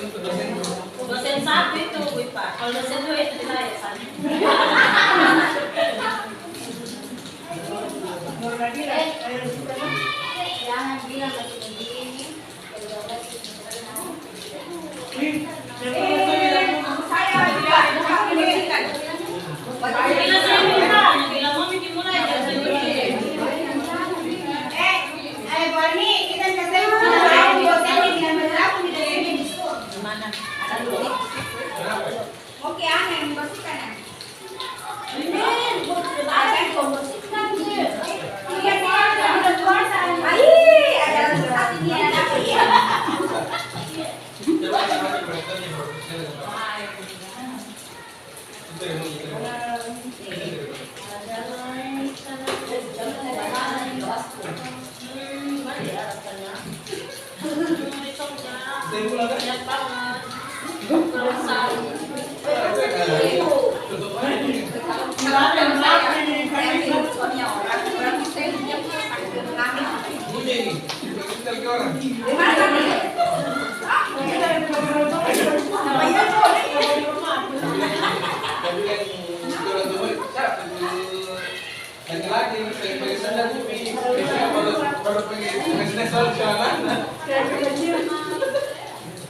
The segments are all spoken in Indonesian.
Dosen satu itu, Bu Pak. Kalau dosen dua itu saya sana. Jangan bilang masih begini.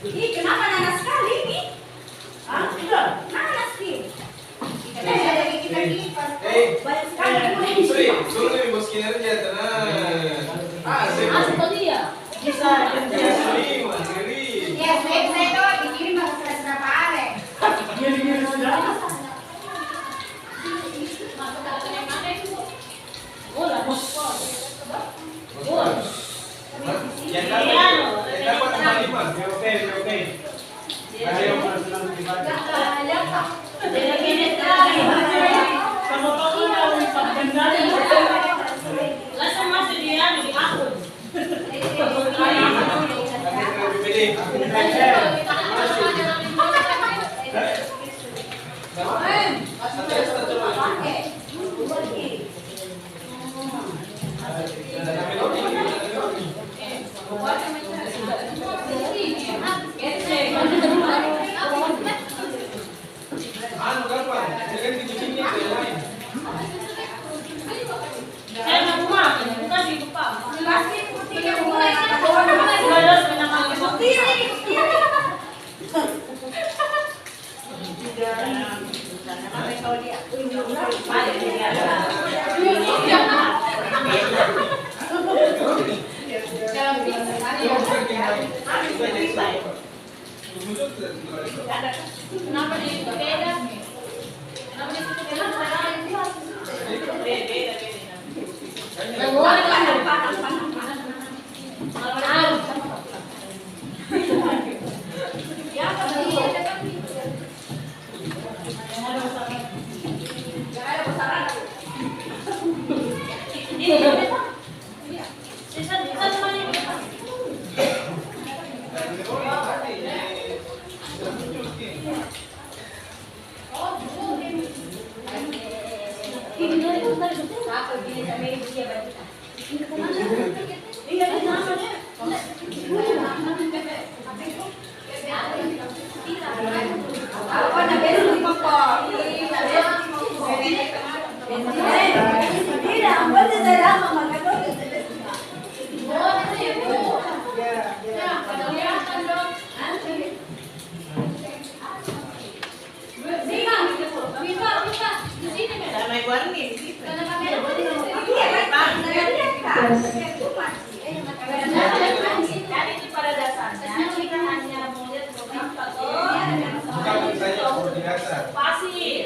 Kenapa nanas sekali ini? Nanas nih. Banyak sekali. Suruh nih bos kinerja tenang. Apa dia? Bisa sering, sering. Ya, saya tuh dikirim ke berapa hari. Bola, bos. Bos. Yang dapat tambah 5. Oke. Ayo senang dibaca. Sama kamu yang pembendaan. Langsung masuk dia di akun. Saya mau makan, bukan di depan. Kenapa di beda? Kenapa di Pasti.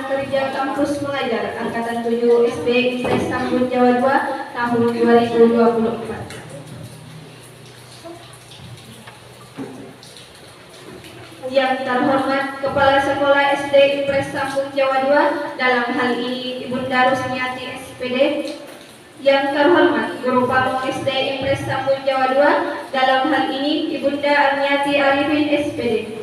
Lowongan Kerja Kampus Mengajar Angkatan 7 SD Impres Tambun Jawa 2 tahun 2024. Yang terhormat Kepala Sekolah SD Impres Tambun Jawa 2, dalam hal ini Ibunda Rusmiati SPD. Yang terhormat Guru Pamong SD Impres Tambun Jawa 2, dalam hal ini Ibunda Arniati Arifin SPD.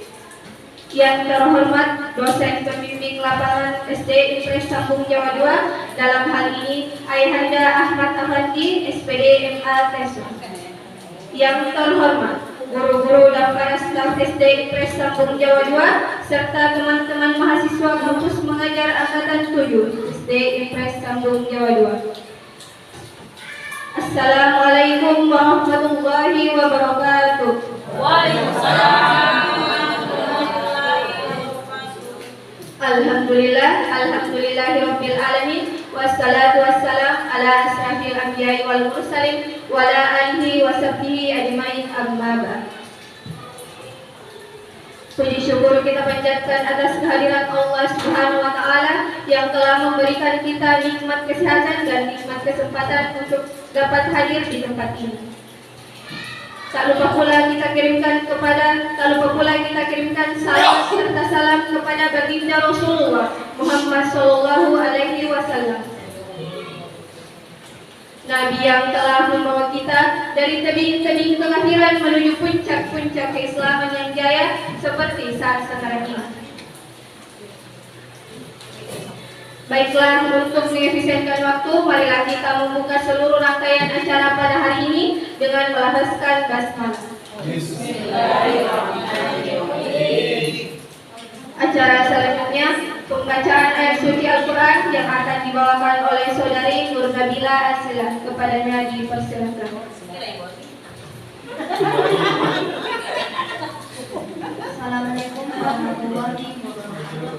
Yang terhormat dosen pembimbing lapangan SD Impres Tambun Jawa 2, dalam hal ini Ayahanda Ahmad Afandi SPD MA Tesu. Yang terhormat guru-guru dan para staf SD Impres Tambun Jawa 2 serta teman-teman mahasiswa kampus mengajar angkatan 7 SD Impres Tambun Jawa 2. Assalamualaikum warahmatullahi wabarakatuh. Waalaikumsalam. Alhamdulillahirabbil alamin wassalatu wassalam ala asrafil anbiya'i wal mursalin wa ala alihi wa sahbihi ajmain, amma ba'd. Puji syukur kita panjatkan atas kehadiran Allah Subhanahu wa taala yang telah memberikan kita nikmat kesehatan dan nikmat kesempatan untuk dapat hadir di tempat ini. Tak lupa pula kita kirimkan salam serta salam kepada baginda Rasulullah Muhammad sallallahu alaihi wasallam. Nabi yang telah membawa kita dari tebing-tebing kelahiran menuju puncak-puncak keislaman yang jaya seperti saat sekarang ini. Baiklah, untuk mengefisienkan waktu, marilah kita membuka seluruh rangkaian acara pada hari ini dengan melafazkan basmalah. Acara selanjutnya pembacaan ayat suci Al-Quran yang akan dibawakan oleh saudari Nur Nabila Asila. Kepadanya dipersilakan. Assalamualaikum warahmatullahi wabarakatuh.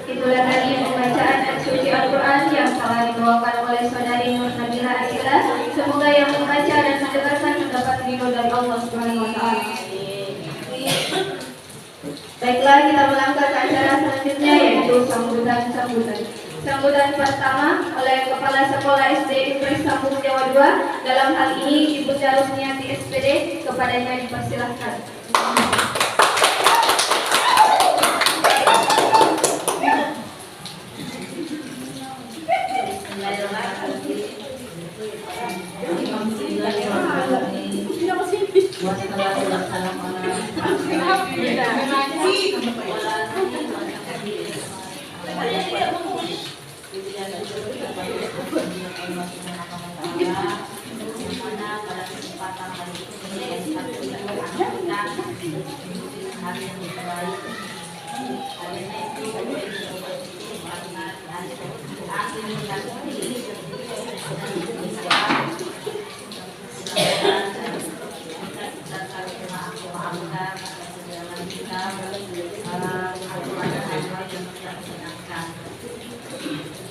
Itulah tadi pembacaan ayat suci Al-Quran yang telah dibawakan oleh saudari Nur Nabila Asila. Semoga yang membaca dan mendengarkan mendapat ridho dari Allah Subhanahu wa taala. Baiklah, kita melangkah ke acara selanjutnya, yaitu sambutan. Sambutan pertama oleh Kepala Sekolah SD Impres Tambun Jawa 2, dalam hal ini Ibunda Rusmiati SPD. Kepadanya dipersilahkan.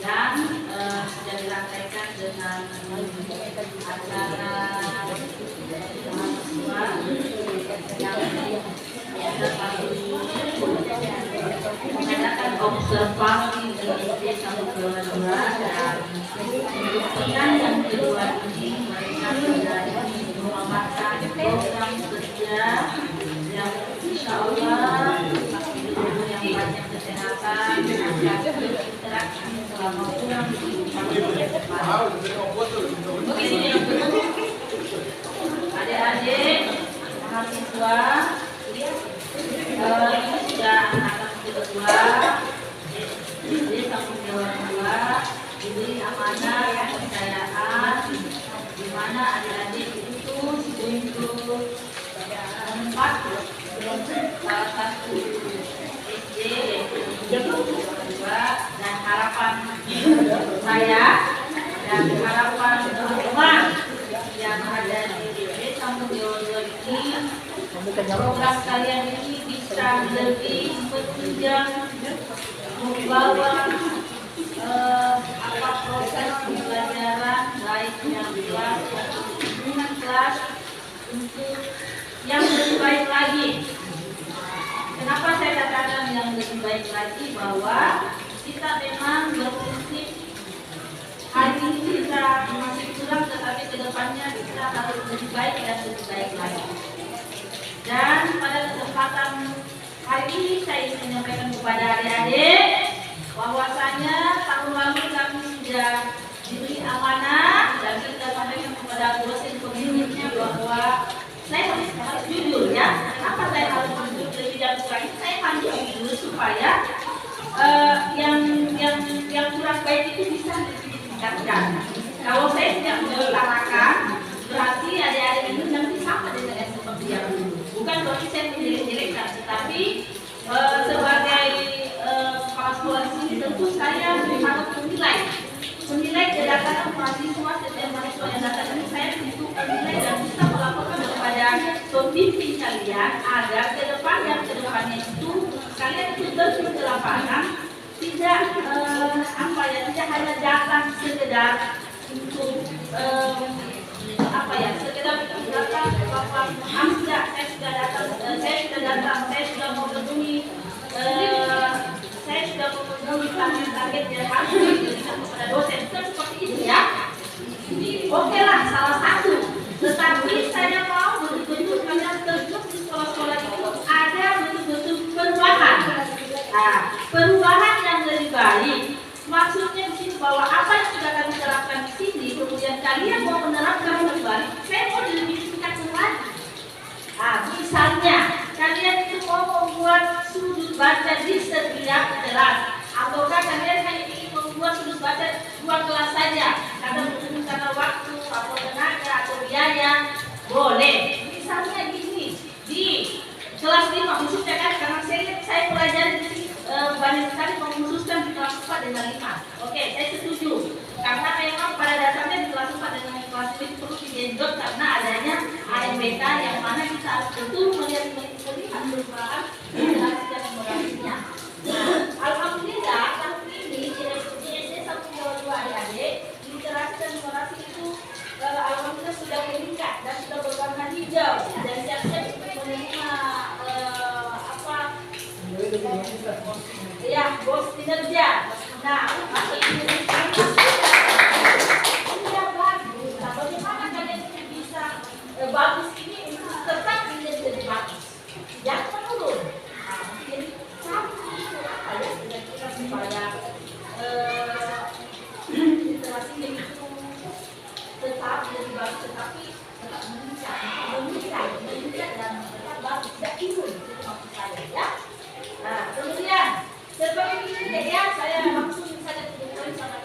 Dan sudah dirangkaikan dengan acara mahasiswa yang biasa kami observasi dari SD sampai kelas 2 dan untuk pekan yang kedua ini mereka sudah mengamalkan program kerja yang insya Allah yang banyak kesehatan agar berinteraksi selama pulang di adik-adik mahasiswa ini sudah anak kedua jadi sambung jawab dua diberi amanah kepercayaan di mana adik-adik itu untuk tempat salah satu SD yaitu kedua dan harapan saya dan harapan teman-teman yang ada di sambung jawab ini program kalian ini bisa lebih menunjang membawa proses pembelajaran baik yang kelas hubungan kelas untuk yang lebih baik lagi. Kenapa saya katakan yang lebih baik lagi bahwa kita memang berprinsip hari ini kita masih kurang tetapi kedepannya kita harus lebih baik dan lebih baik lagi. Dan pada kesempatan hari ini saya ingin menyampaikan kepada adik-adik bahwasanya tahun lalu kami sudah diberi amanah dan kita sampaikan kepada dosen pemimpinnya bahwa saya harus jujur ya. Kenapa saya harus jujur lebih jauh lagi? Saya harus jujur supaya yang kurang baik itu bisa ditingkatkan. Kalau saya tidak mengutarakan berarti adik-adik ini nanti sama dengan seperti yang dulu. Bukan berarti saya menjelek-jelekkan, tetapi sebagai kepala sekolah di sini tentu saya harus menilai kedatangan mahasiswa setiap mahasiswa yang datang ini saya untuk menilai dan bisa melaporkan kepada pembimbing kalian agar kedepannya itu kalian itu terjun ke lapangan tidak tidak hanya datang sekedar untuk sekedar datang ke lapangan saya sudah datang saya sudah mau menemui target yang harus diberikan kepada dosen seperti itu ya. Oke lah, salah satu. Tetapi saya mau betul-betul kalian terjun di sekolah-sekolah itu ada betul-betul perubahan. Nah, perubahan yang lebih baik. Maksudnya di sini bahwa apa yang sudah kami terapkan di sini, kemudian kalian mau menerapkan kembali, saya mau lebih tingkatkan lagi. Nah, misalnya kalian itu mau membuat sudut baca di setiap kelas, ataukah kalian hanya ingin membuat sudut baca 2 kelas saja, karena waktu atau tenaga atau biaya, boleh. Misalnya gini, di kelas 5 khususnya kan, karena saya pelajari di sini banyak sekali mengkhususkan di kelas 4 dan 5. Oke, saya setuju. Karena memang pada dasarnya di kelas 4 dan kelas 5 itu perlu digenjot karena adanya AMBK yang mana kita harus betul melihat perubahan generasi dan moderasinya. Nah, alhamdulillah tahun ini di SD sampai 2 adik-adik literasi dan moderasi itu alhamdulillah sudah meningkat dan sudah berwarna hijau dan siap-siap menerima bos kinerja. Nah, masa ini sudah bagus. Nah, bagaimana kalian bisa bagus ini tetap menjadi bagus, jangan menurun. Nah, mungkin kira-kira supaya literasi itu tetap jadi bagus, tetapi tetap meningkat dan tetap bagus, tidak turun. Itu maksud saya ya. Nah, kemudian sebagai ini ya, saya langsung saja ke poin sama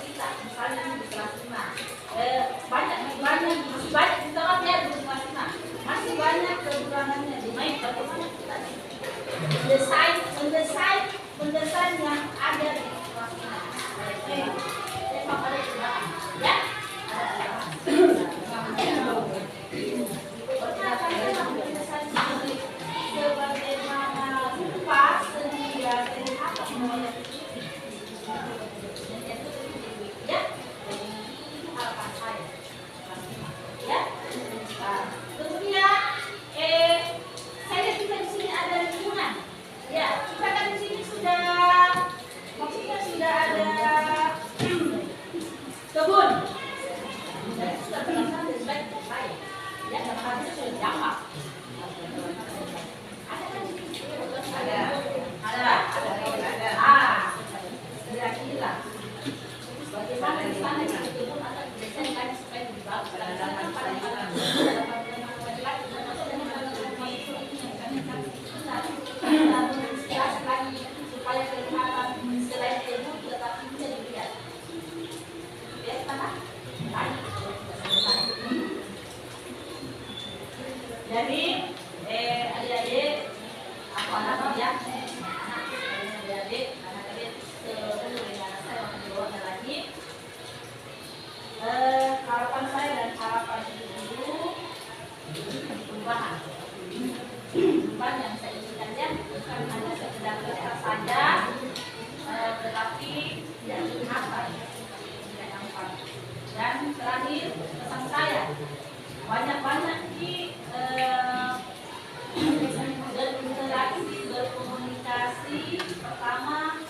Pertama,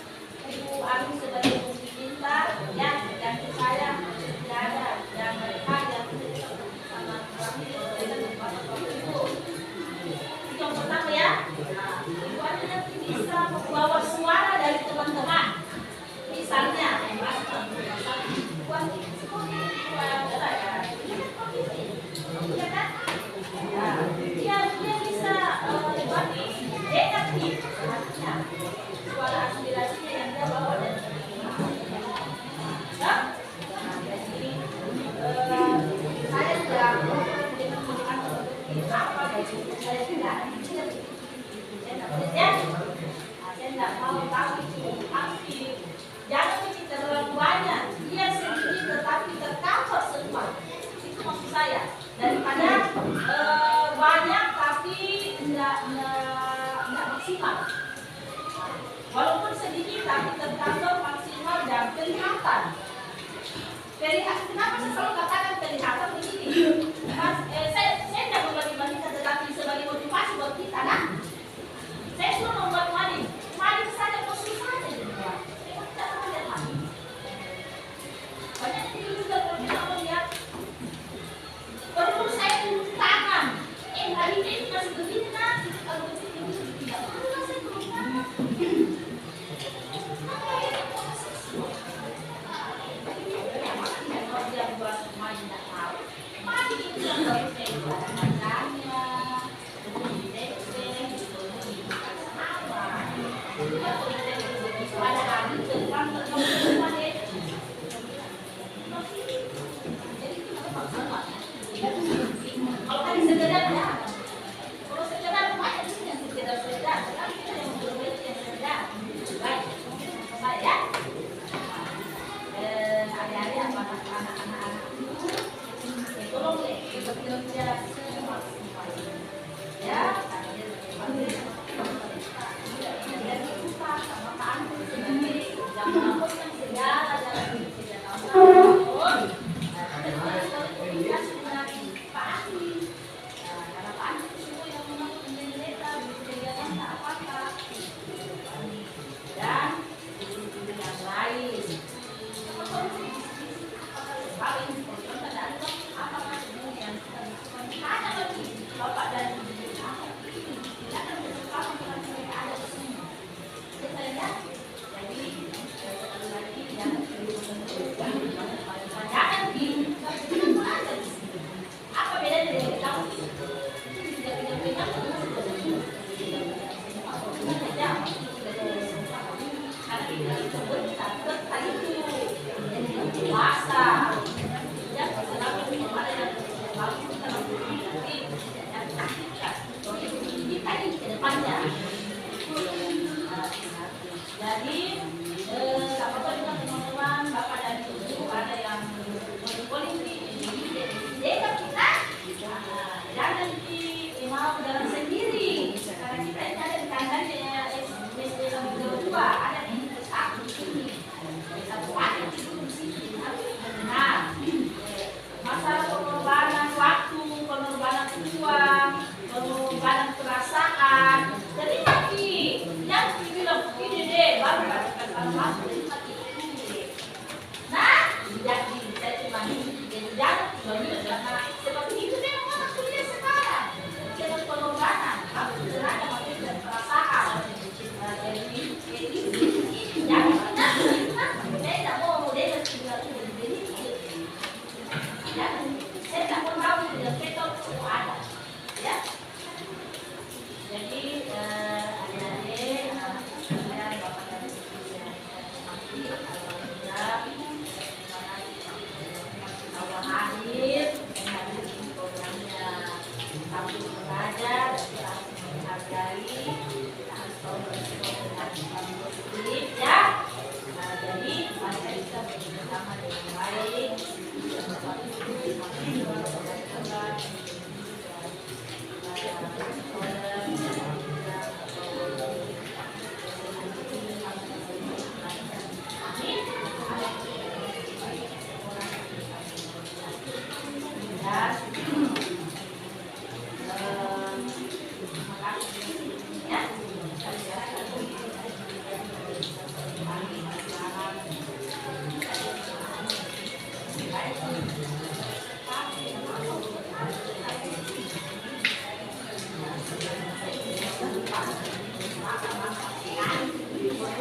Ibu Ami sebagai bukti cinta, ya, dan saya tidak ada yang mereka yang sama kami itu. Yang pertama ya, Ibu Ami nanti bisa membawa suara dari teman-teman. Misalnya, dia bisa negatif artinya suara aspirasinya yang dia bawa dari ya. Jadi saya sudah saya tidak mau tahu itu aktif. Jangan bikin terlalu banyak, dia sendiri tetapi tercover semua. Itu maksud saya. Daripada banyak tapi tidak maksimal. Walaupun sedikit tapi tercover maksimal dan kelihatan. Kenapa saya selalu katakan kelihatan begini? Saya tidak membagi-bagikan tetapi sebagai motivasi buat kita, nah. Saya sudah membuat mari saja positif saja. Banyak yang juga kalau kita melihat perlu saya turun tangan. Hari ini masih begini nanti kalau begini tidak perlu saya turun tangan. Kalau dia buat semua tidak tahu, mari kita harus ada macamnya. Ada hari terbang semua deh. Kalau tadi sekedar ya, kalau sekedar banyak sih yang sekedar, tapi kita yang berbeda yang sekedar. Baik, saya hari-hari anak-anak itu, tolong deh bekerja semaksimal ya. Dan lupa sama Pak sendiri, jangan melakukan segala jalan tidak tahu. Jadi, apa-apa juga teman-teman, Bapak dan Ibu, ada yang politik, kita jangan mau jalan sendiri. Karena kita ini ada di kandangnya SD sampai ke-2, ada di satu di sini, satu pagi di sini. Nah, masalah pengorbanan waktu, pengorbanan uang, pengorbanan perasaan, jadi yang dibilang ini deh baru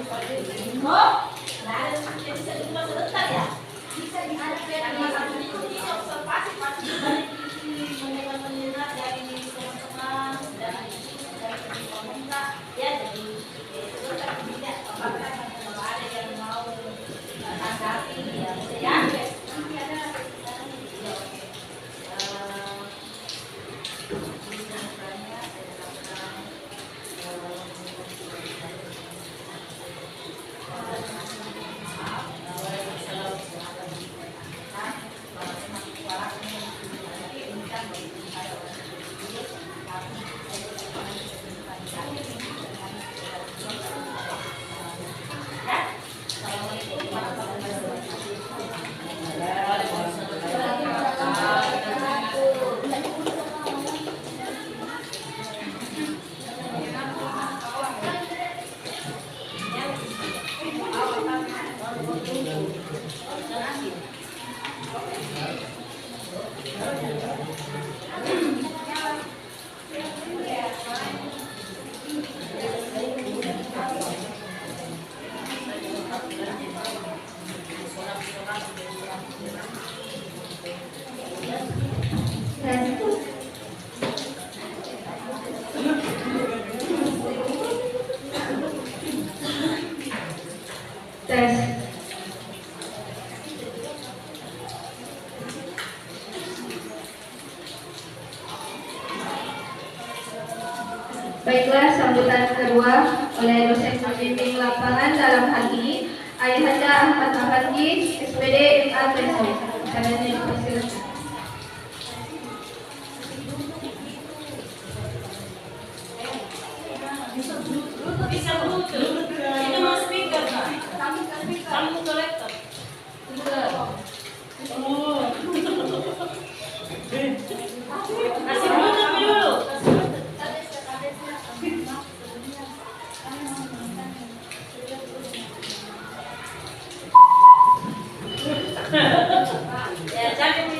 Oh, nah ada yang bisa dibuka sebentar ya. Bisa diadakan satu minggu ini observasi pasti dari mendengar dari teman-teman dari pemerintah ya, jadi sebentar tidak apakah ada yang mau tanggapi ya, ya. Tes. Baiklah, sambutan kedua oleh dosen pembimbing lapangan dalam hal ini Ayahanda Ahmad Afandi, SPD MA Teso. Kalian dipersilakan. Bisa Bluetooth. Ini mau speaker Kak. Kamu ke laptop. Oh. Kasih Bluetooth dulu. Ya, jangan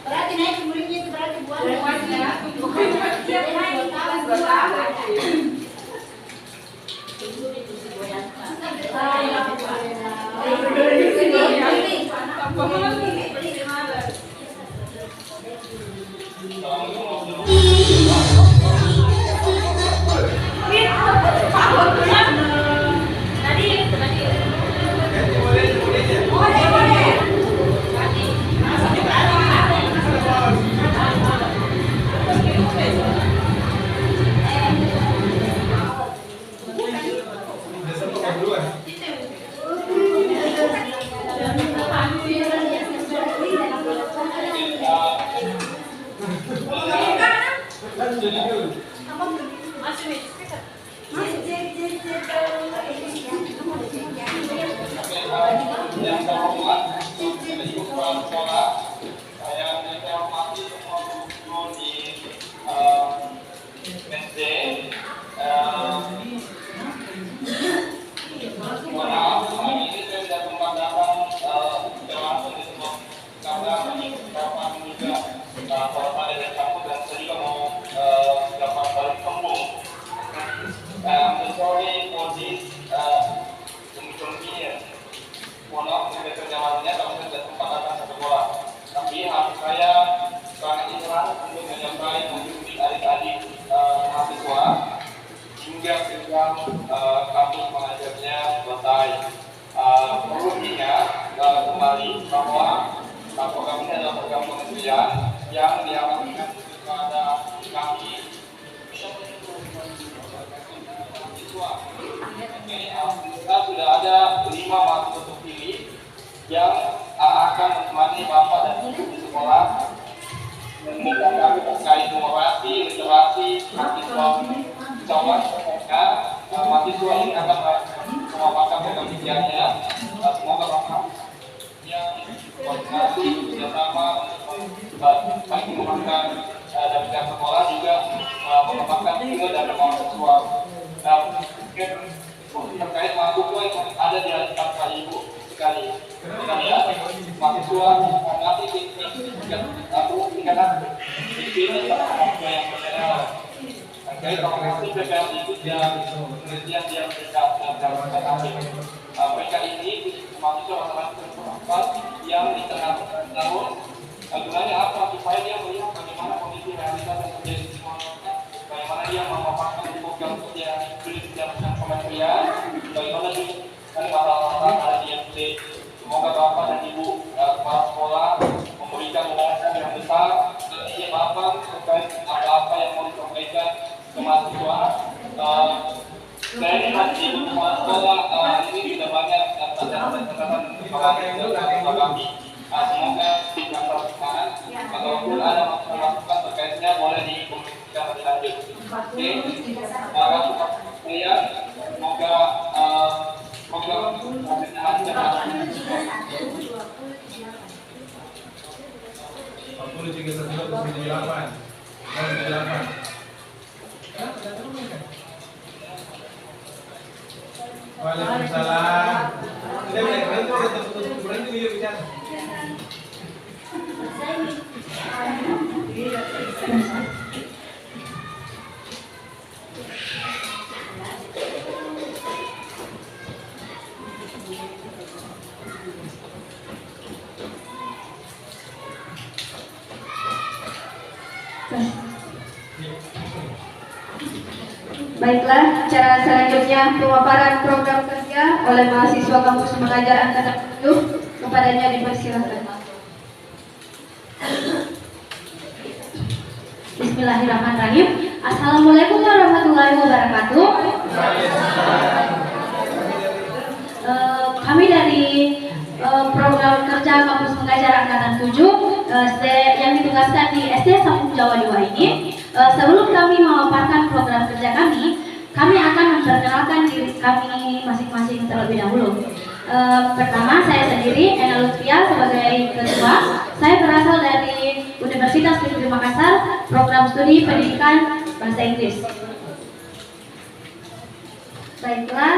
Berarti naik muridnya itu berarti buat Masih nih. Yang terhormat Ibu Kepala Sekolah, yang saya hormati semua guru di SD. Mohon maaf, hari ini saya tidak sempat datang langsung di semua karena beberapa juga kalau saya dari kampus dan saya juga mau dapat balik kampung. I'm sorry for this inconvenience. Mohon maaf untuk perjalanannya, tapi saya tidak sempat datang ke sekolah. Tapi hati saya sangat ikhlas untuk menyampaikan untuk adik-adik mahasiswa hingga program kampus mengajarnya selesai. Perlu diingat kembali bahwa program ini adalah program penelitian yang dialamikan kepada kami. Kita sudah ada 5 mahasiswa terpilih yang akan menemani Bapak dan Ibu di sekolah mengumpulkan kami terkait demokrasi, literasi, mahasiswa calon mereka. Mahasiswa ini akan memaparkan program kerjanya. Semoga Bapak yang koordinasi bersama baik memaparkan dari pihak sekolah juga memaparkan juga dari mahasiswa. Terkait mahasiswa yang ada di hadapan saya Ibu sekali. Ya, mahasiswa nanti tingkatan ini mahasiswa yang berbeda. Terkait lokasi PPL itu dan penelitian yang dekat dalam mereka ini mahasiswa masyarakat yang di tengah tahun gunanya apa supaya dia melihat bagaimana kondisi realitas yang terjadi di sekolah, bagaimana dia memaparkan program yang dilakukan kementerian, bagaimana juga masalah-masalah ada di SD. Semoga Bapak dan Ibu kepala sekolah memberikan wawasan yang besar dan Bapak terkait apa-apa yang mau disampaikan ke mahasiswa. Saya ini masih Ibu kepala sekolah ini sudah banyak catatan kami. Semoga tidak terlaksana. Ataupun ada masukan terkaitnya boleh dikomunikasikan lebih lanjut. Oke, para sekalian, semoga program pemerintahan dan 48. Waalaikumsalam. Berhenti video bicara. Baiklah, cara selanjutnya pemaparan program kerja oleh mahasiswa kampus mengajar angkatan 7 kepadanya dipersilakan. Bismillahirrahmanirrahim. Assalamualaikum warahmatullahi wabarakatuh. Kami dari program kerja kampus mengajar angkatan 7 yang ditugaskan di SD Sambung Jawa 2 ini. Sebelum kami memaparkan program kerja kami akan memperkenalkan diri kami masing-masing terlebih dahulu. Pertama, saya sendiri, Ena Lutfia, sebagai ketua. Saya berasal dari Universitas Negeri Makassar, program studi pendidikan bahasa Inggris. Baiklah,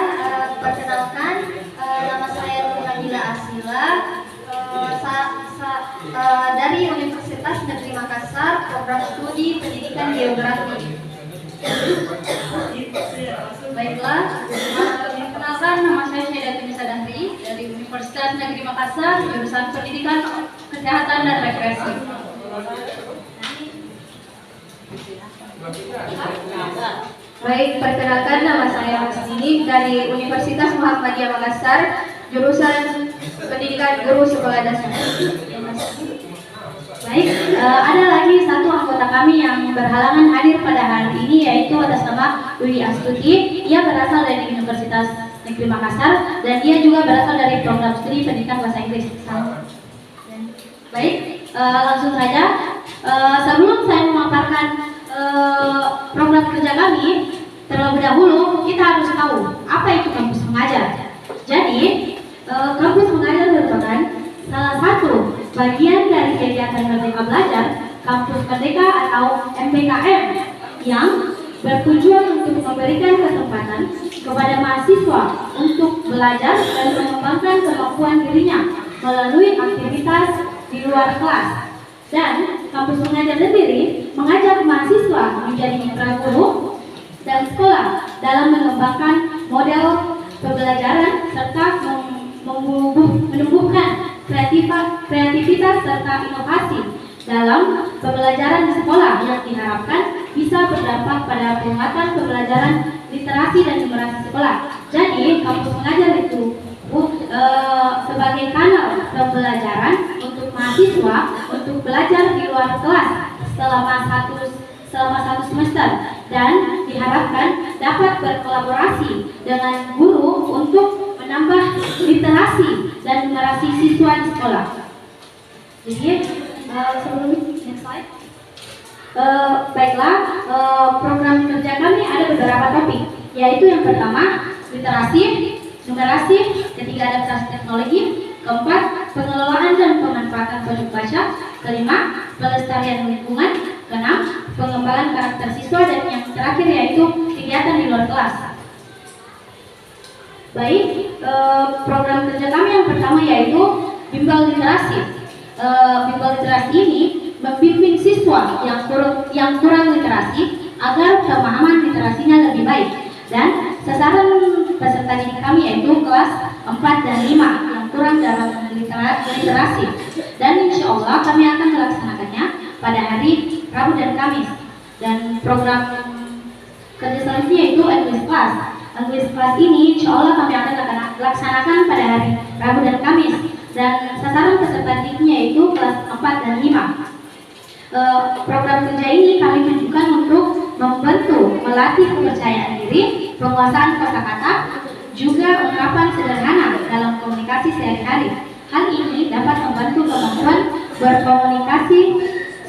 perkenalkan, nama saya Nabila Asila, dari Universitas Negeri Makassar, program studi pendidikan geografi. Baiklah, perkenalkan, nama saya Syeda Nisa Dahri dari Universitas Negeri Makassar, jurusan pendidikan kesehatan dan rekreasi. Baik, perkenalkan, nama saya Hasini dari Universitas Muhammadiyah Makassar, jurusan pendidikan guru sekolah dasar. Baik, ada lagi satu anggota kami yang berhalangan hadir pada hari ini, yaitu atas nama Uli Astuti. Ia berasal dari Universitas Negeri Makassar dan dia juga berasal dari program studi pendidikan bahasa Inggris. Baik, langsung saja. Sebelum saya memaparkan program kerja kami, terlebih dahulu kita harus tahu apa itu kampus mengajar. Jadi, kampus mengajar merupakan salah satu bagian dari kegiatan Merdeka Belajar Kampus Merdeka atau MBKM yang bertujuan untuk memberikan kesempatan kepada mahasiswa untuk belajar dan mengembangkan kemampuan dirinya melalui aktivitas di luar kelas. Dan kampus mengajar sendiri mengajak mahasiswa menjadi mitra guru dan sekolah dalam mengembangkan model pembelajaran serta menumbuhkan kreativitas serta inovasi dalam pembelajaran di sekolah yang diharapkan bisa berdampak pada penguatan pembelajaran literasi dan numerasi sekolah. Jadi kampus mengajar itu sebagai kanal pembelajaran untuk mahasiswa untuk belajar di luar kelas selama satu semester dan diharapkan dapat berkolaborasi dengan guru untuk menambah literasi dan numerasi siswa di sekolah. Jadi sebelum next slide. Baiklah, program kerja kami ada beberapa topik, yaitu yang pertama literasi, numerasi, ketiga adaptasi teknologi, keempat pengelolaan dan pemanfaatan produk baca, kelima pelestarian lingkungan, keenam pengembangan karakter siswa, dan yang terakhir yaitu kegiatan di luar kelas. Baik, program kerja kami yang pertama yaitu bimbel literasi. Bimbel literasi ini membimbing siswa yang kurang literasi agar pemahaman literasinya lebih baik, dan sasaran peserta didik kami yaitu kelas 4 dan 5 yang kurang dalam literasi, dan insya Allah kami akan melaksanakannya pada hari Rabu dan Kamis. Dan program kerja selanjutnya yaitu English Class. English Class ini insya Allah kami akan laksanakan pada hari Rabu dan Kamis, dan sasaran peserta didiknya yaitu kelas 4 dan 5. Program kerja ini kami tujukan untuk membantu melatih kepercayaan diri, penguasaan kosakata, juga ungkapan sederhana dalam komunikasi sehari-hari. Hal ini dapat membantu kemampuan berkomunikasi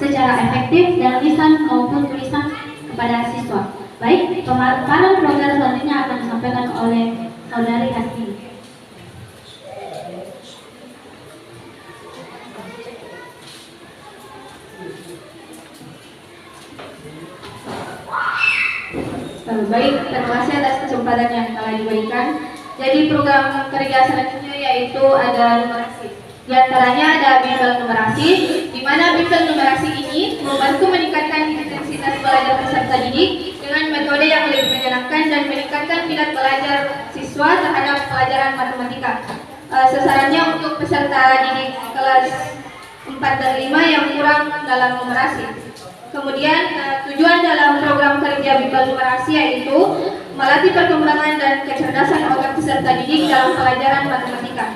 secara efektif dalam lisan maupun tulisan kepada siswa. Baik, pemaparan program selanjutnya akan disampaikan oleh Saudari Hasti. Baik, terima kasih atas kesempatan yang telah diberikan. Jadi program kerja selanjutnya yaitu ada numerasi. Di antaranya ada bimbel numerasi, di mana bimbel numerasi ini membantu meningkatkan intensitas belajar peserta didik dengan metode yang lebih menyenangkan dan meningkatkan minat belajar siswa terhadap pelajaran matematika. Sasarannya untuk peserta didik kelas 4 dan 5 yang kurang dalam numerasi. Kemudian tujuan dalam program kerja bimbel numerasi yaitu melatih perkembangan dan kecerdasan otak peserta didik dalam pelajaran matematika.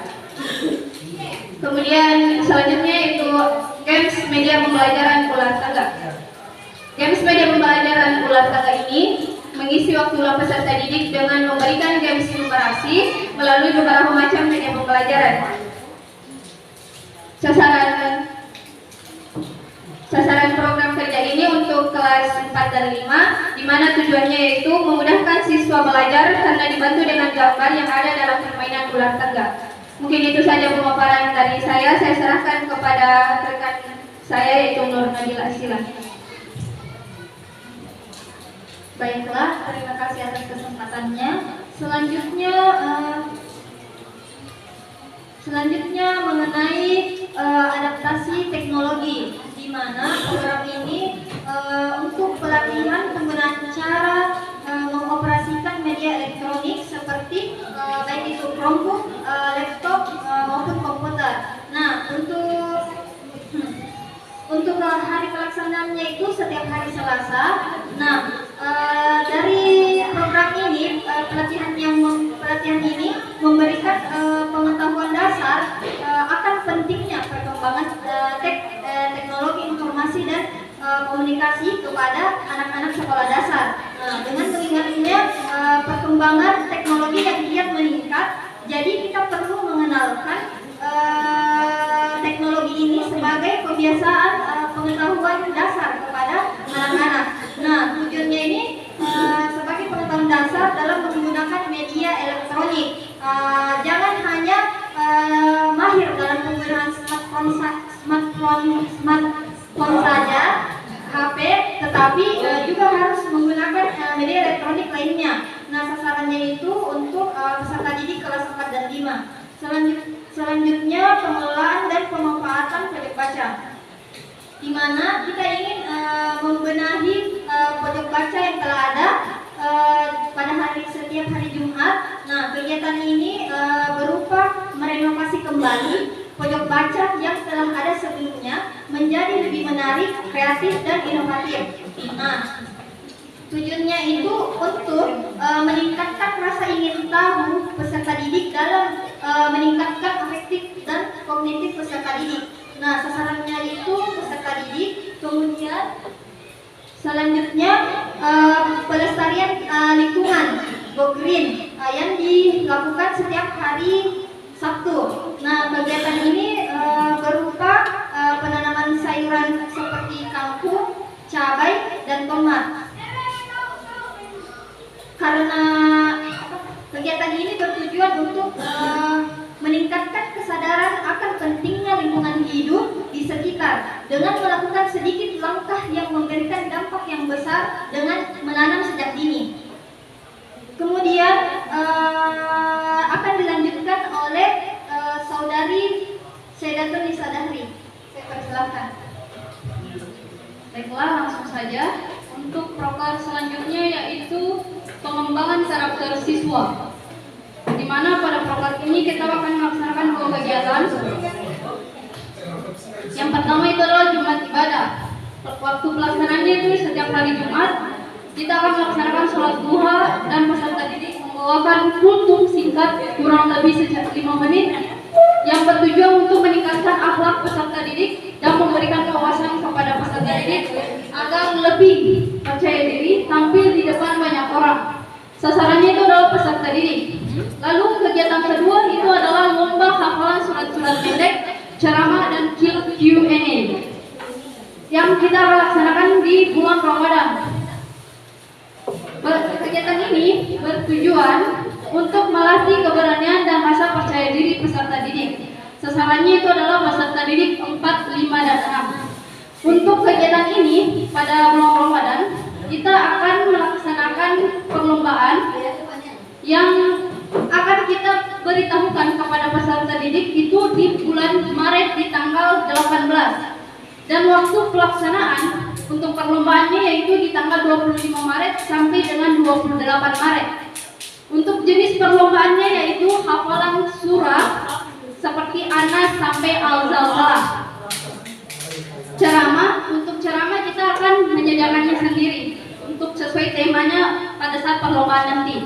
Kemudian selanjutnya itu games media pembelajaran ular tangga. Games media pembelajaran ular tangga ini mengisi waktu luang peserta didik dengan memberikan games numerasi melalui beberapa macam media pembelajaran. Sasaran program kerja ini untuk kelas 4 dan 5, di mana tujuannya yaitu memudahkan siswa belajar karena dibantu dengan gambar yang ada dalam permainan ular tangga. Mungkin itu saja pemaparan dari saya serahkan kepada rekan saya yaitu Nur Nabila. Silakan. Baiklah, terima kasih atas kesempatannya. Selanjutnya mengenai adaptasi teknologi, di mana program ini untuk pelatihan penggunaan cara mengoperasikan media elektronik seperti baik itu Chromebook, laptop maupun komputer. Nah, untuk hari pelaksanaannya itu setiap hari Selasa. Nah, dari program ini pelatihan ini memberikan pengetahuan dasar akan pentingnya perkembangan teknologi informasi dan komunikasi kepada anak-anak sekolah dasar. Dengan mengingatnya perkembangan teknologi yang kian meningkat, jadi kita perlu mengenalkan teknologi ini sebagai kebiasaan pengetahuan dasar kepada anak-anak. Nah, menggunakan media elektronik lainnya. Nah, sasarannya itu untuk peserta didik kelas 4 dan 5. Selanjutnya pengelolaan dan pemanfaatan pojok baca, di mana kita ingin membenahi pojok baca yang telah ada pada setiap hari Jumat. Nah, kegiatan ini berupa merenovasi kembali pojok baca yang telah ada sebelumnya menjadi lebih menarik, kreatif, dan inovatif. Nah, tujuannya itu untuk meningkatkan rasa ingin tahu peserta didik dalam meningkatkan afektif dan kognitif peserta didik. Nah, sasarannya itu peserta didik. Kemudian selanjutnya pelestarian lingkungan Go Green yang dilakukan setiap hari Sabtu. Nah, kegiatan ini berupa penanaman sayuran seperti kangkung, cabai, dan tomat. Karena kegiatan ini bertujuan untuk meningkatkan kesadaran akan pentingnya lingkungan hidup di sekitar dengan melakukan sedikit langkah yang memberikan dampak yang besar dengan menanam sejak dini. Kemudian akan dilanjutkan oleh saudari Saidatun Nisa Dahri. Saya persilahkan. Baiklah, langsung saja untuk proker selanjutnya yaitu pengembangan karakter siswa, di mana pada proker ini kita akan melaksanakan 2 kegiatan. Yang pertama itu adalah Jumat ibadah. Waktu pelaksanaannya itu setiap hari Jumat kita akan melaksanakan sholat duha dan peserta didik membawakan kultum singkat kurang lebih 5 menit yang bertujuan untuk meningkatkan akhlak peserta didik dan memberikan wawasan kepada peserta didik agar lebih percaya diri tampil di depan banyak orang. Sasarannya itu adalah peserta didik. Lalu kegiatan kedua itu adalah lomba hafalan surat-surat pendek, ceramah, dan Q&A yang kita laksanakan di bulan Ramadan. Kegiatan ini bertujuan untuk melatih keberanian dan rasa percaya diri peserta didik. Sasarannya itu adalah peserta didik 4, 5, dan 6. Untuk kegiatan ini pada bulan Ramadan kita akan melaksanakan perlombaan yang akan kita beritahukan kepada peserta didik itu di bulan Maret di tanggal 18. Dan waktu pelaksanaan untuk perlombaannya yaitu di tanggal 25 Maret sampai dengan 28 Maret. Untuk jenis perlombaannya yaitu hafalan surah seperti Anas sampai Al-Zalzalah. Ceramah, untuk ceramah kita akan menyediakannya sendiri untuk sesuai temanya pada saat perlombaan nanti.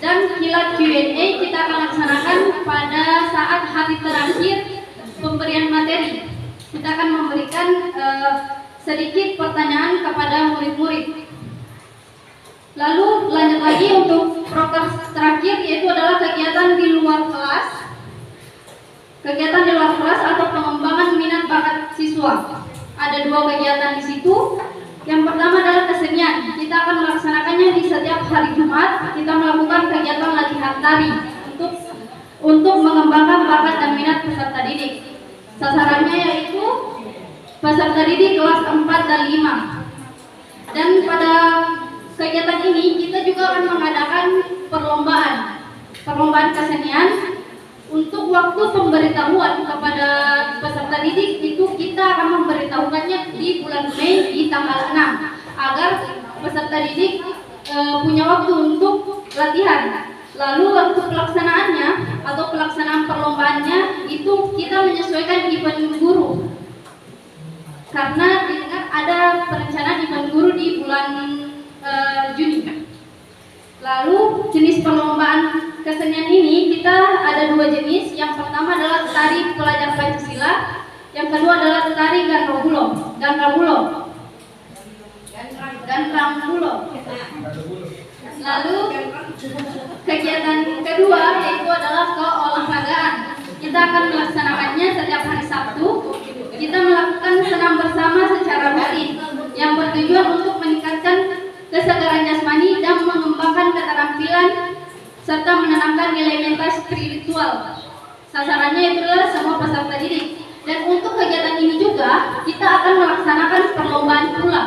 Dan kilat Q&A kita akan laksanakan pada saat hari terakhir pemberian materi. Kita akan memberikan sedikit pertanyaan kepada murid-murid. Lalu lanjut lagi untuk proker terakhir yaitu adalah kegiatan di luar kelas. Kegiatan di luar kelas atau pengembangan minat bakat siswa. Ada 2 kegiatan di situ. Yang pertama adalah kesenian. Kita akan melaksanakannya di setiap hari Jumat. Kita melakukan kegiatan latihan tari untuk mengembangkan bakat dan minat peserta didik. Sasarannya yaitu peserta didik kelas 4 dan 5. Dan pada kegiatan ini kita juga akan mengadakan perlombaan kesenian. Untuk waktu pemberitahuan kepada peserta didik itu kita akan memberitahukannya di bulan Mei di tanggal 6 agar peserta didik punya waktu untuk latihan. Lalu waktu pelaksanaannya atau pelaksanaan perlombaannya itu kita menyesuaikan event guru. Karena didengar ada perencanaan event guru di bulan Juni. Lalu jenis perlombaan kesenian ini kita ada 2 jenis. Yang pertama adalah tari pelajar Pancasila, yang kedua adalah tari Gandrambulo. Lalu kegiatan kedua yaitu adalah keolahragaan. Kita akan melaksanakannya setiap hari Sabtu. Kita melakukan senam bersama secara rutin yang bertujuan untuk meningkatkan kesegaran jasmani dan mengembangkan keterampilan serta menanamkan nilai mental spiritual. Sasarannya itu adalah semua peserta didik. Dan untuk kegiatan ini juga kita akan melaksanakan perlombaan pula.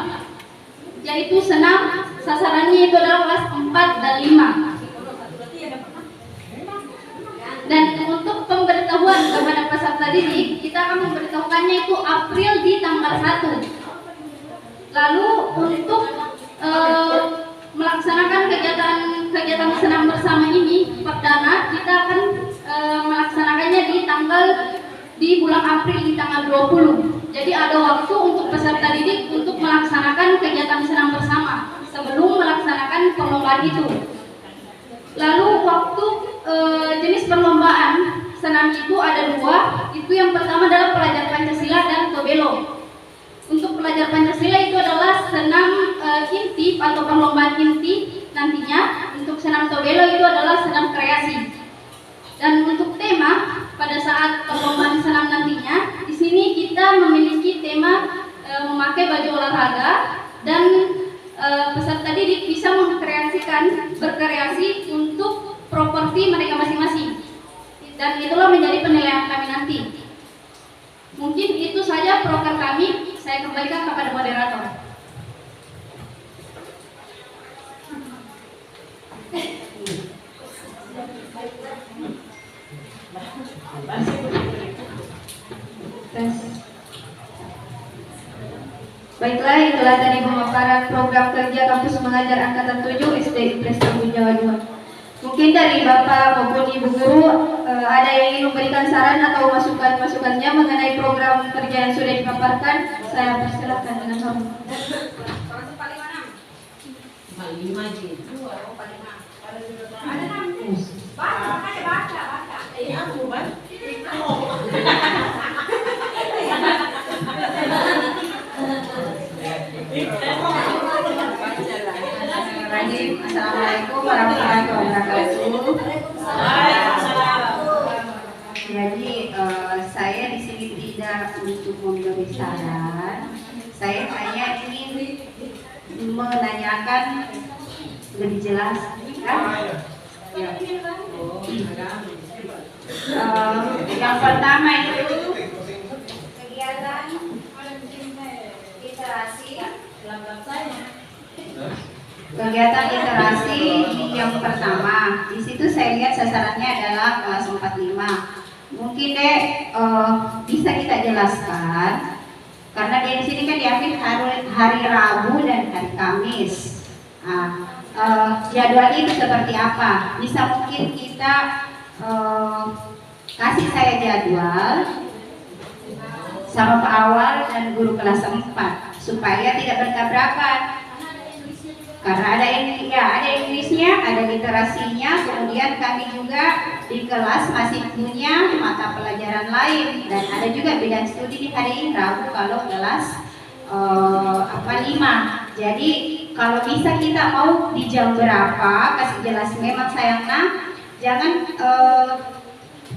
yaitu senam, sasarannya itu adalah kelas 4 dan 5. Dan untuk pemberitahuan kepada peserta didik, kita akan memberitahukannya itu April di tanggal 1. Lalu untuk melaksanakan kegiatan senam bersama ini perdana, kita akan melaksanakannya di bulan April di tanggal 20. Jadi ada waktu untuk peserta didik untuk melaksanakan kegiatan senam bersama sebelum melaksanakan perlombaan itu. Lalu waktu jenis perlombaan senam itu ada 2. Itu yang pertama adalah pelajar Pancasila dan Tobelo. Untuk pelajar Pancasila itu adalah senam inti atau perlombaan inti nantinya. Untuk senam Tobelo itu adalah senam kreasi. Dan untuk tema pada saat perlombaan senam nantinya, di sini kita memiliki tema memakai baju olahraga dan peserta didik bisa berkreasi untuk properti mereka masing-masing. Dan itulah menjadi penilaian kami nanti. Mungkin itu saja program kami. Saya kembalikan kepada moderator. Baiklah, itulah tadi pemaparan program kerja kampus mengajar angkatan 7 SD Impres Tambun Jawa 2. Mungkin dari Bapak maupun Ibu Guru ada yang ingin memberikan saran atau masukan-masukannya mengenai program kerja yang sudah dipaparkan. Saya persilakan dengan hormat. Assalamualaikum warahmatullahi wabarakatuh. Jadi saya di sini tidak untuk memberi saran. Saya hanya ingin menanyakan lebih jelas. Ya. Yang pertama itu kegiatan literasi. Kegiatan literasi yang pertama, di situ saya lihat sasarannya adalah kelas 4-5. Mungkin bisa kita jelaskan, karena dia di sini kan diambil hari Rabu dan hari Kamis. Jadwalnya itu seperti apa? Bisa mungkin kita kasih saya jadwal sama Pak Awal dan guru kelas 4 supaya tidak bertabrakan. Karena ada Inggrisnya, ada literasinya, kemudian kami juga di kelas masih punya mata pelajaran lain dan ada juga bidang studi di hari Rabu kalau kelas 5. Jadi kalau bisa kita mau di jam berapa kasih jelas. Memang sayangnya jangan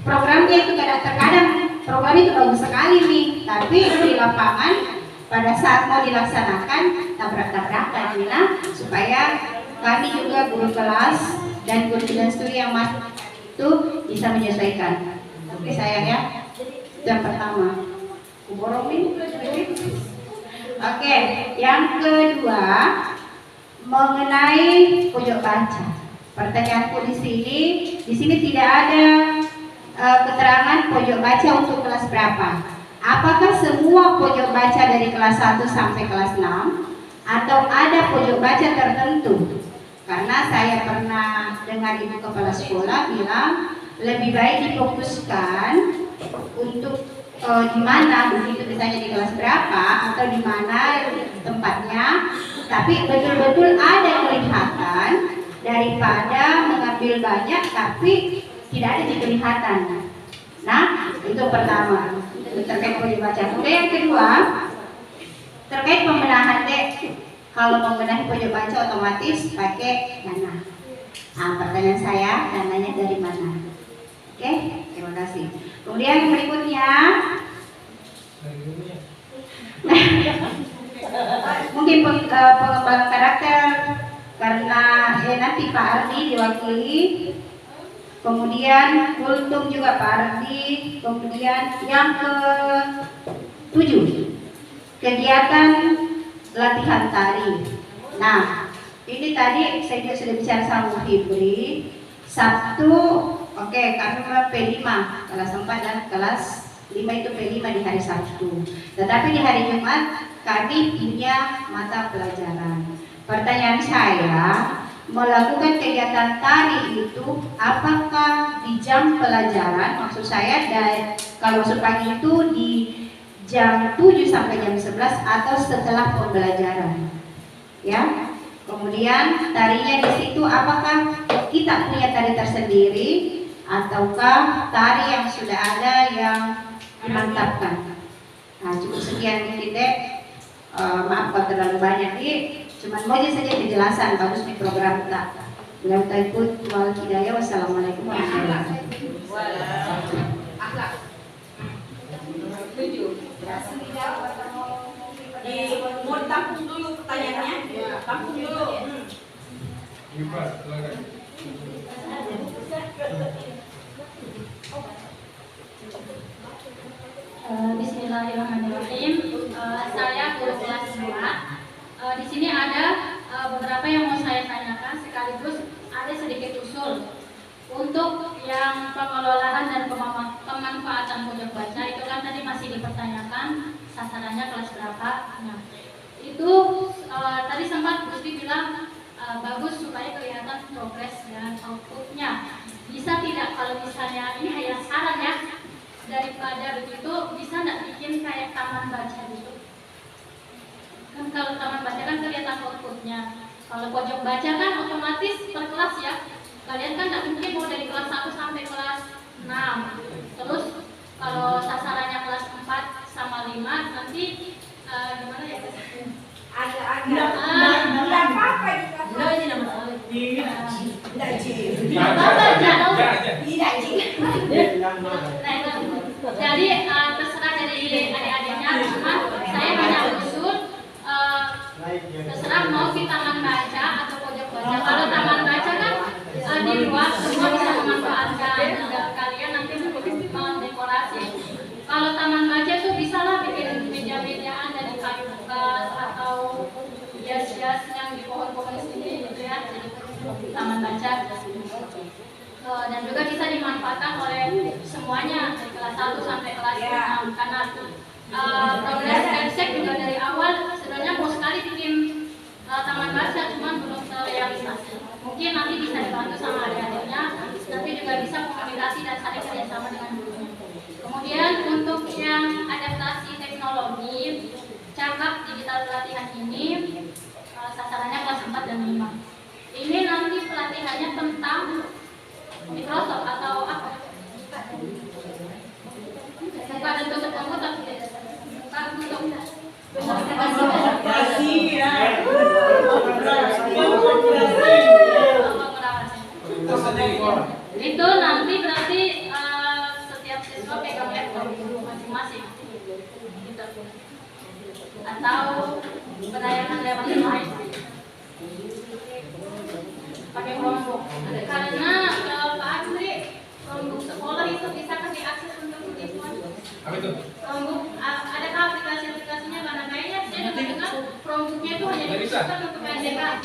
programnya itu kadang-kadang program itu bagus sekali nih, tapi di lapangan pada saat mau dilaksanakan tabrak-tabrakan, supaya kami juga guru kelas dan guru bidang studi yang masuk itu bisa menyesuaikan. Oke sayang ya, itu yang pertama. Oke, yang kedua mengenai pojok baca. Pertanyaanku di sini tidak ada keterangan pojok baca untuk kelas berapa. Apakah semua pojok baca dari kelas 1 sampai kelas 6 atau ada pojok baca tertentu? Karena saya pernah dengar ibu kepala sekolah bilang lebih baik difokuskan untuk di mana begitu, misalnya di kelas berapa atau di mana tempatnya, tapi betul-betul ada kelihatan daripada mengambil banyak tapi tidak ada kelihatan. Nah, itu pertama terkait pojok baca. Kemudian yang kedua terkait pembenahan kalau membenahi pojok baca otomatis pakai dana. Pertanyaan saya, dananya dari mana? Oke, terima kasih. Kemudian yang berikutnya mungkin pengembangan karakter karena nanti Pak Ardi diwakili. Kemudian kultum juga Pak Ardi. Kemudian yang ke-7 kegiatan latihan tari. Nah, ini tadi saya juga sudah bicara sama Bu Fibri. Sabtu, oke, kami P5 kelas 4 dan kelas 5 itu P5 di hari Sabtu. Tetapi di hari Jumat kami punya mata pelajaran. Pertanyaan saya, melakukan kegiatan tari itu apakah di jam pelajaran? Maksud saya kalau masuk pagi itu di jam 7 sampai jam 11 atau setelah pembelajaran. Ya. Kemudian tarinya di situ apakah kita punya tari tersendiri ataukah tari yang sudah ada yang dimantapkan? Nah, cukup sekian dikit deh. Maaf kalau terlalu banyak nih. Cuman mau saja penjelasan bagus nih program kita. Bila kita ikut wal hidayah. Wassalamualaikum warahmatullahi wabarakatuh. Mau ditampung dulu pertanyaannya. Tampung dulu. Bismillahirrahmanirrahim. Saya guru kelas 2. Di sini ada beberapa yang mau saya tanyakan, sekaligus ada sedikit usul untuk yang pengelolaan dan pemanfaatan pojok baca. Itu kan tadi masih dipertanyakan sasarannya kelas berapa. Nah, itu tadi sempat Gusti bilang bagus supaya kelihatan progres dan outputnya. Bisa tidak kalau misalnya ini hanya saran ya, daripada begitu bisa nggak bikin kayak taman baca gitu? Kan kalau taman baca kan kelihatan outputnya. Kalau pojok baca kan otomatis per kelas ya. Kalian kan nggak mungkin mau dari kelas 1 sampai kelas 6. Terus kalau sasarannya kelas 4 sama 5 nanti gimana ya? Nggak apa-apa juga. Nggak ini nama saya. Nggak Jadi terserah dari adik-adiknya. Cuman saya hanya usul terserah mau di taman baca atau pojok baca. Kalau taman baca kan di luar semua bisa memanfaatkan. Kalian nanti mendekorasi. Kalau taman baca tuh bisa lah bikin meja-mejaan dari kayu bekas atau hias-hias yang di pohon-pohon sini gitu ya. Jadi taman baca. Dan juga bisa dimanfaatkan oleh semuanya dari kelas 1 sampai kelas 6 karena progres Kemsek juga dari awal sebenarnya mau sekali bikin taman baca cuman belum terrealisasi. Mungkin nanti bisa dibantu sama adik-adiknya, tapi juga bisa komunikasi dan saling kerjasama dengan gurunya. Kemudian untuk yang adaptasi teknologi cakap digital pelatihan ini sasarannya kelas 4 dan 5. Ini nanti pelatihannya tentang Microsoft atau apa? Bukan untuk komputer, bukan untuk itu nanti berarti setiap siswa pegang laptop masing-masing atau penayangan lewat lain pakai Chromebook karena Pak Andri Chromebook sekolah itu bisa kasih akses untuk siswa. Apa itu? Chromebook ada aplikasi-aplikasinya karena kayaknya saya dengar Chromebooknya itu hanya dikhususkan untuk PSDK. Nah,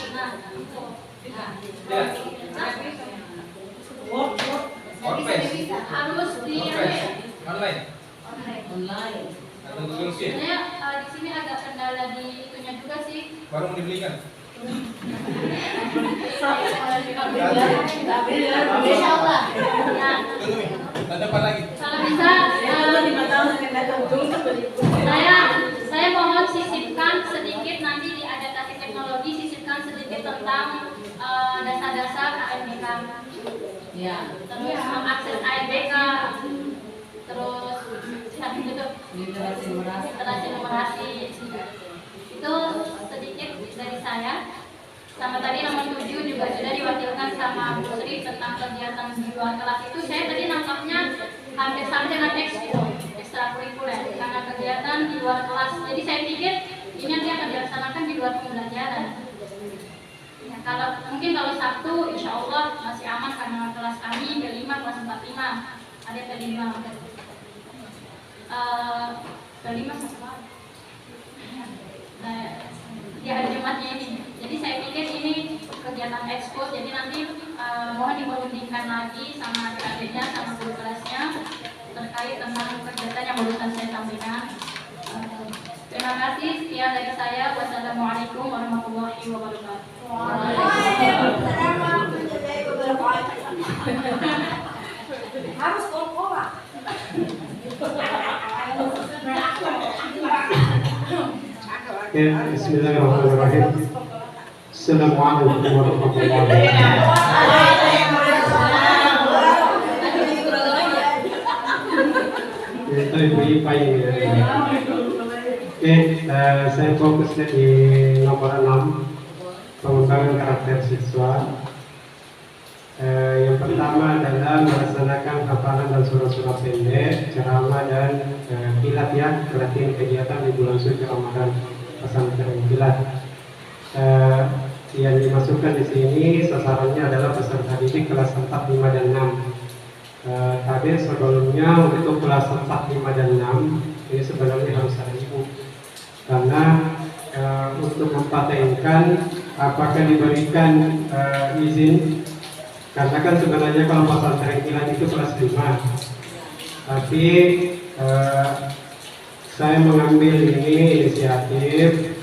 itu. Ya. Bisa harus di Online. Online. Atau Google Sheet. Sebenarnya di sini agak kendala di itunya juga sih. Baru mau dibelikan. Insya Allah. Ya. Ada apa lagi? Kalau bisa, saya mohon sisipkan sedikit nanti di adaptasi teknologi, sisipkan sedikit tentang dasar-dasar AMBK. Ya. Terus mengakses AMBK, terus gitu. Literasi numerasi. Itu sedikit dari saya. Sama tadi nomor 7 juga sudah diwakilkan sama Bu Sri tentang kegiatan di luar kelas itu. Saya tadi nangkapnya hampir sama dengan ekstrakurikuler karena kegiatan di luar kelas. Jadi saya pikir ini nanti akan dilaksanakan di luar pembelajaran. Ya, mungkin kalau Sabtu insya Allah masih aman karena kelas kami P5 kelas 45 ada P5. P5 sama di hari Jumatnya ini. Jadi Jadi saya pikir ini kegiatan ekskul, jadi nanti mohon diberundingkan lagi sama adik-adiknya, sama guru kelasnya terkait tentang kegiatan yang barusan saya sampaikan. Terima kasih, sekian dari saya. Wassalamualaikum warahmatullahi wabarakatuh. Harus kol-kola. Ya, bismillahirrahmanirrahim. Assalamualaikum warahmatullahi wabarakatuh. Itu ibu-ibu ya. Oke, saya fokusnya di nomor 6, pengembangan karakter siswa. Yang pertama adalah melaksanakan hafalan dan surah-surah pendek, ceramah dan kilat ya, pelatihan kegiatan di bulan suci Ramadan pesantren kilat. Yang dimasukkan di sini sasarannya adalah peserta didik kelas 4, 5, dan 6. Tadi sebelumnya untuk kelas 4, 5, dan 6 ini sebenarnya harus ada ibu, karena untuk mempatenkan apakah diberikan izin, karena kan sebenarnya kalau pesantren kilat itu kelas 5, tapi saya mengambil ini inisiatif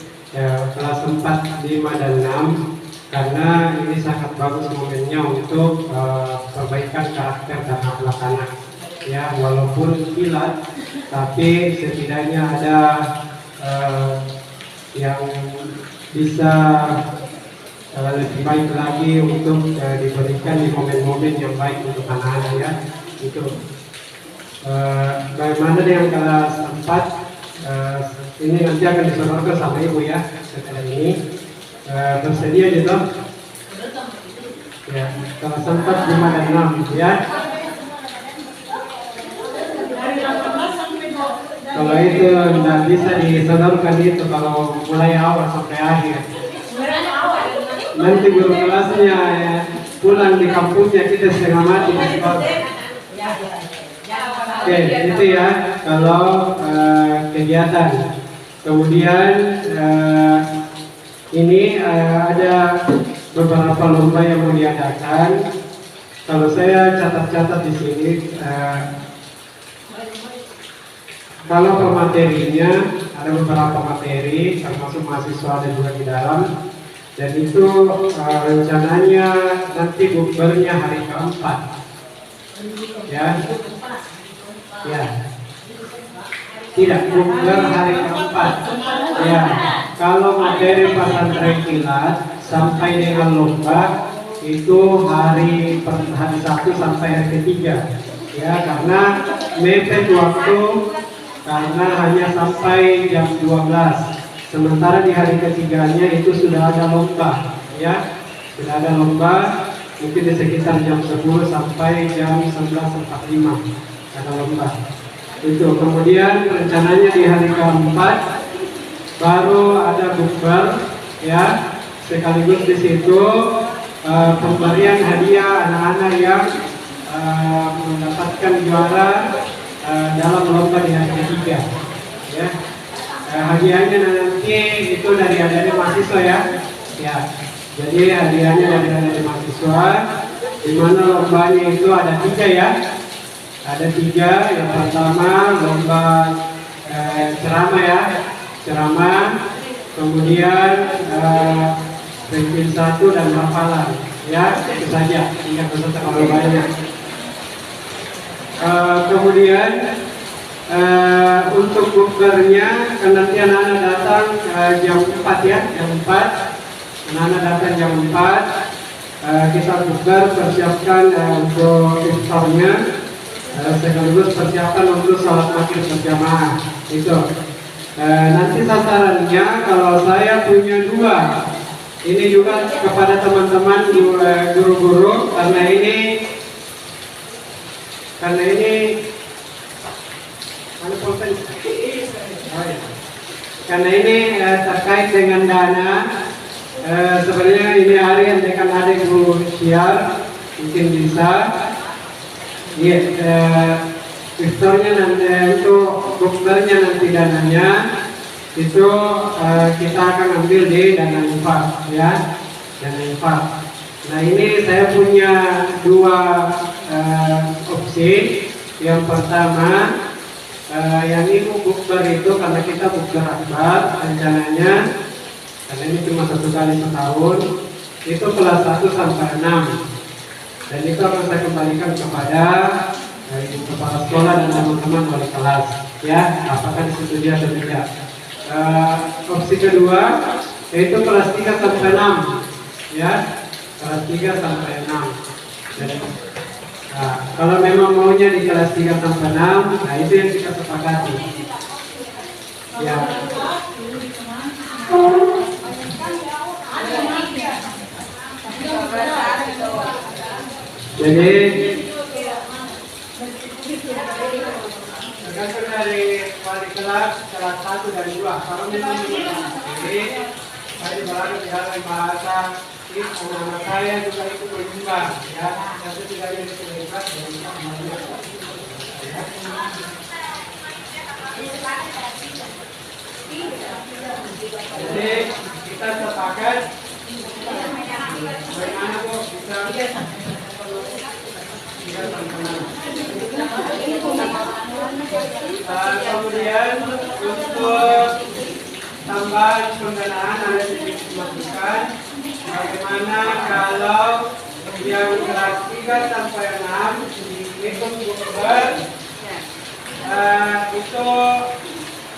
kelas 4, 5, dan 6 karena ini sangat bagus momennya untuk perbaikan karakter dan akhlak anak ya, walaupun kilat tapi setidaknya ada yang bisa lebih baik lagi untuk diberikan di momen-momen yang baik untuk anak-anak ya. Itu bagaimana dengan kelas 4, ini nanti akan disodorkan sama ibu ya setelah ini. Bersedia gitu ya, kelas 4, 5, dan 6 ya. Kalau itu tidak bisa disodorkan itu kalau mulai awal sampai akhir, nanti guru kelasnya ya, pulang di kampusnya kita setengah mati. Oke, itu ya kalau kegiatan. Kemudian ini ada beberapa lomba yang mau diadakan. Kalau saya catat-catat di sini, kalau pematerinya ada beberapa materi, termasuk mahasiswa ada juga di dalam, dan itu rencananya nanti bukbernya hari keempat, ya, ya, tidak bukber hari keempat, ya. Kalau materi pesantren kilat sampai dengan lomba itu hari 1 sampai hari ketiga, ya, karena mepet waktu, karena hanya sampai jam 12. Sementara di hari ketiganya itu sudah ada lomba, ya, sudah ada lomba, mungkin di sekitar jam 10 sampai jam 11.45 ada lomba. Itu kemudian rencananya di hari keempat baru ada bukber ya, sekaligus di situ pemberian hadiah anak-anak yang mendapatkan juara dalam lomba di hari ketiga ya. Hadiahnya nanti itu dari adik-adik mahasiswa ya, ya. Jadi hadiahnya dari adik-adik mahasiswa, di mana lombanya itu ada 3 ya, ada 3. Yang pertama lomba ceramah ya, ceramah, kemudian ranking 1 dan hafalan ya, itu saja, ingat peserta kalau banyak. Kemudian untuk bukbernya nanti anak-anak datang jam 4 ya, jam 4 anak-anak datang jam 4, kita bukber, persiapkan untuk iftarnya, sekaligus persiapan untuk salat maghrib berjamaah itu. Nanti sasarannya kalau saya punya 2, ini juga kepada teman-teman guru-guru, karena ini terkait dengan dana. Sebenarnya ini hari yang akan ada guru siar, mungkin bisa. Ya, iftarnya nanti untuk bukbernya nanti dananya itu kita akan ambil di dana infak, ya, dana infak. Nah ini saya punya dua opsi. Yang pertama, yang ini bukber itu karena kita bukber akbar rencananya, karena ini cuma 1 kali setahun, itu kelas 1 sampai 6, dan itu akan saya kembalikan kepada kepala sekolah dan teman-teman wali kelas, ya, apakah disetujui atau tidak. Opsi kedua yaitu kelas 3 sampai 6, ya, kelas 3 sampai 6. Jadi, kalau memang maunya di kelas 3 sampai 6, nah itu yang kita sepakati. Ya. Jadi tergantung dari wali kelas 1 dan 2. Kalau memang jadi saya berada di dalam bahasa anak-anak saya juga ikut menyumbang, ya, tapi tidak ada terlibat jadi kita sepakat bagaimana kok bisa kemudian untuk tambahan pendanaan ada dimasukkan. Bagaimana kalau yang kelas 3 sampai 6 itu bukber, itu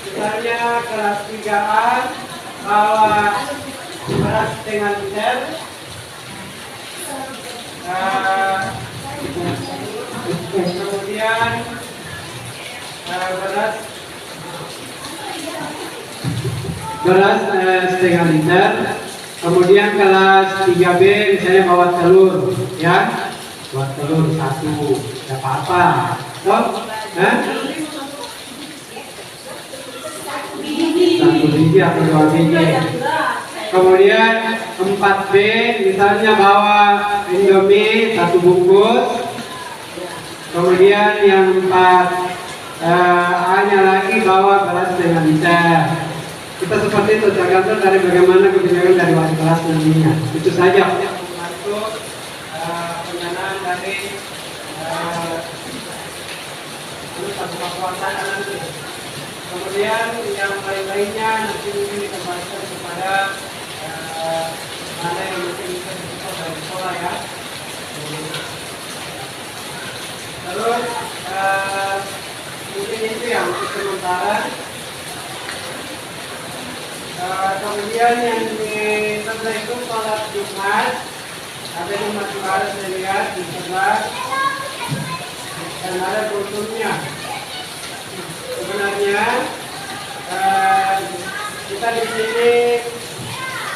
misalnya kelas 3A bawa beras dengan liter, kemudian beras setengah liter. Kemudian kelas 3B misalnya bawa telur, ya, bawa telur 1, tidak apa-apa, toh, 1 biji atau 2 biji. Kemudian 4B misalnya bawa Indomie 1 bungkus. Kemudian yang 4A-nya lagi bawa beras setengah liter. Kita seperti itu, tergantung dari bagaimana kebijakan dari wali kelas nantinya. Itu saja untuk membantu pendanaan dari pelaksanaan nanti. Kemudian yang lain-lainnya nanti mungkin dikembalikan kepada mana yang mungkin bisa disupport dari sekolah, ya. Terus mungkin itu yang untuk sementara. Kemudian yang di sebelah itu sholat Jumat, ada Jumat Jumat saya lihat di sebelah, dan ada kulturnya. Sebenarnya kita di sini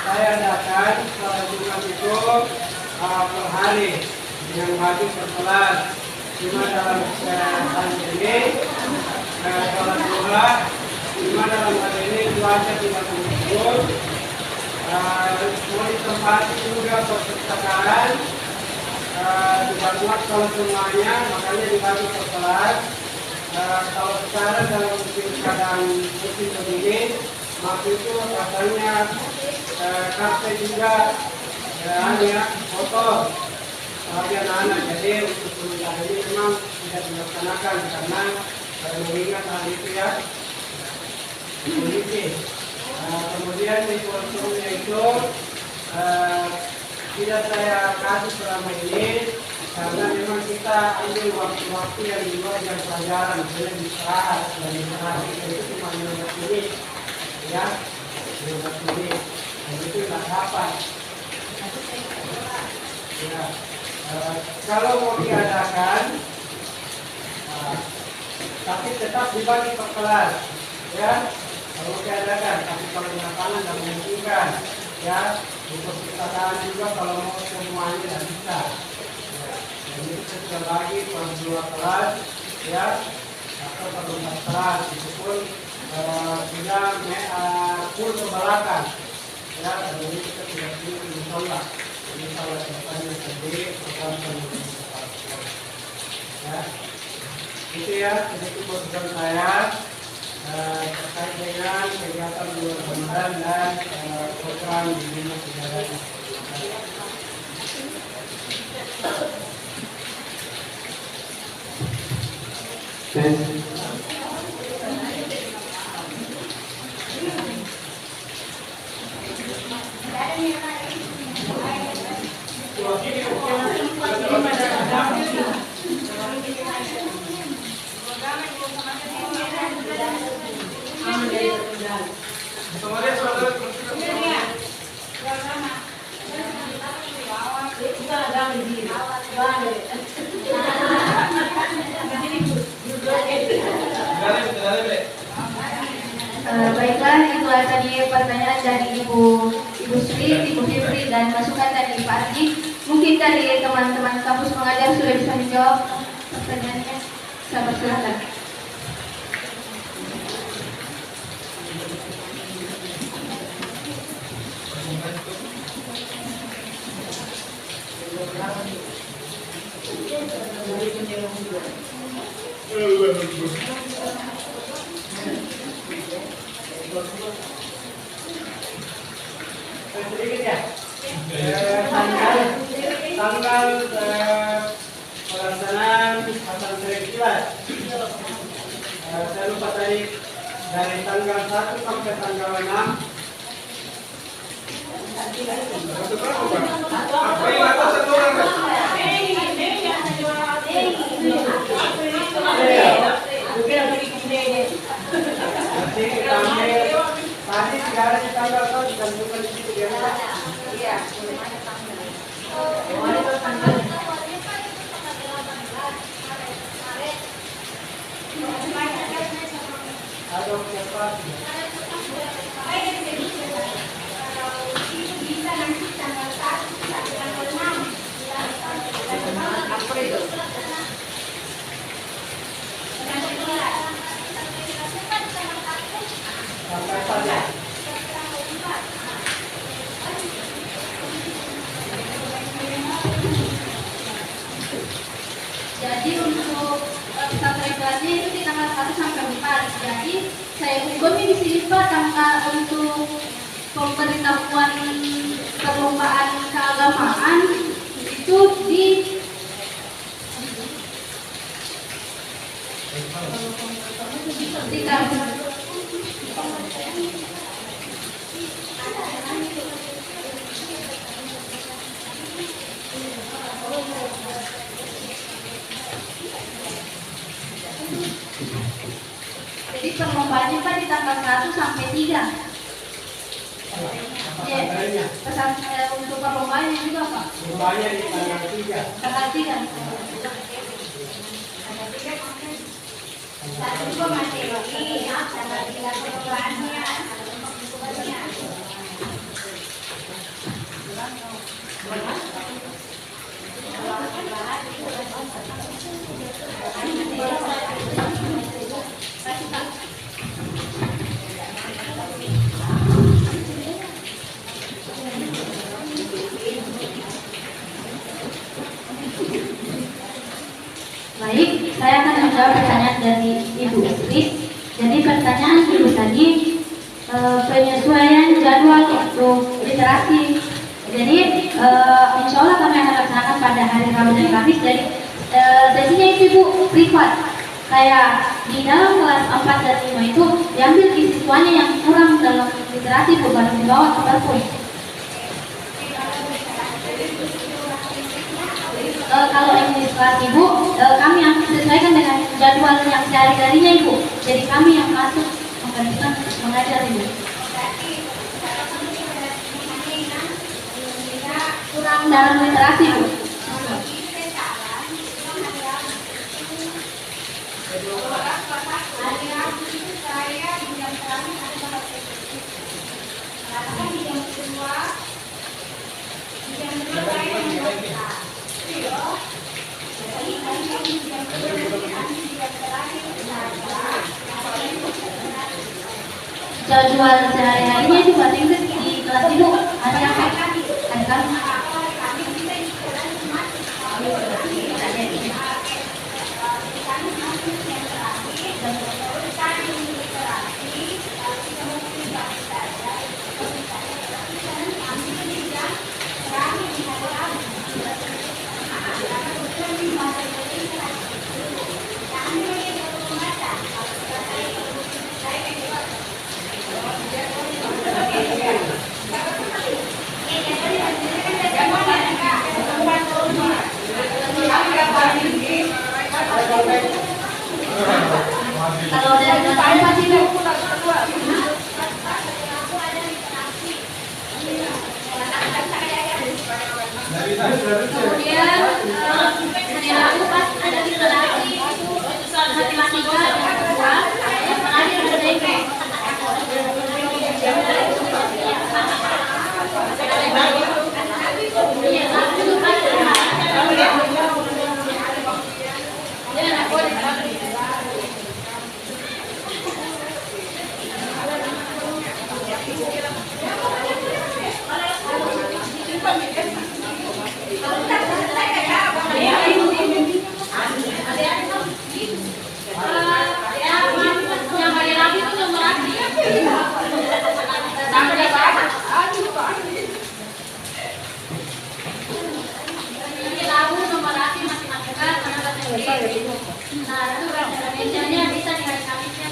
saya adakan sholat Jumat itu per hari dengan bagi per kelas. Cuma dalam hari ini sholat Jumat. Cuma dalam hal ini cuaca tidak mendukung, mau ditempati juga perpustakaan, tidak kuat kalau semuanya, makanya dibagi per kelas. Kalau sekarang dalam keadaan musim begini, maka itu rasanya kafe juga hanya kotor bagi anak-anak. Jadi untuk sementara ini memang tidak dilaksanakan karena mengingat hal itu, ya. Kemudian di kursusnya itu tidak saya kasih selama ini karena memang kita ambil waktu-waktu yang di luar jam pelajaran, misalnya di saat dan di saat itu cuma 15 menit, ya, 15 menit, dan itu tidak dapat. Ya, kalau mau diadakan, tapi tetap dibagi per kelas, ya. Kalau diadakan, tapi kalau di lapangan tidak memungkinkan, ya. Di perpustakaan juga kalau mau semuanya tidak bisa. Jadi kita sudah bagi per 2 kelas, ya, atau per 4 kelas, itu pun sudah full ke belakang, ya. Dan ini kita tidak perlu ditolak. Ini kalau katanya sendiri, ya. Itu ya, itu program saya. terkait dengan kegiatan luar Ramadan dan program di Dinas Pendidikan. Baiklah, itulah tadi pertanyaan dari Ibu Sri, Ibu Fitri, dan masukan dari Pak Ardi. Mungkin dari teman-teman kampus pengajar sudah bisa menjawab pertanyaannya. Saya persilakan. Sedikit ya. Tanggal pelaksanaan pesantren kilat. Saya lupa tadi dari tanggal 1 sampai tanggal 6. Tadi tidak ada di tanggal 1 dan bukan di situ dia. Iya. Ada siapa? Sampai saja. Jadi untuk pesantren kelasnya itu di tanggal 1 sampai 4. Jadi saya hubungi di sini Pak tanggal untuk pemberitahuan perlombaan keagamaan itu di jadi perlombaannya Pak di tanggal 1 sampai 3. Ya, pesan untuk perlombaannya juga Pak. Perlombaannya di tanggal 3. Tanggal 3. Satu juga masih lagi ya, tanggal 3 perlombaannya. Baik, saya akan menjawab pertanyaan dari Ibu Sri. Jadi pertanyaan Ibu tadi penyesuaian jadwal untuk literasi. Jadi insya Allah kami akan laksanakan pada hari Rabu dan Kamis. Jadi sesinya itu Ibu privat. Kayak di dalam kelas 4 dan 5 itu diambil siswanya yang kurang dalam literasi Bu, baru dibawa ke PowerPoint. Kalau ini kelas Ibu, kami yang sesuaikan dengan jadwal yang sehari-harinya Ibu. Jadi kami yang masuk mengajar Ibu. Kurang dalam literasi Bu. Jadwal sehari-harinya itu bahasa Inggris di kelas Ibu hari apa? Hari Kamis. Kemudian hari Rabu pas ada literasi matematika yang kedua, yang terakhir ada DP. Yang hari Rabu itu numerasi. Lalu numerasi matematika karena bahasa Inggris. Nah, itu bahasa Indonesia-nya bisa di hari Kamisnya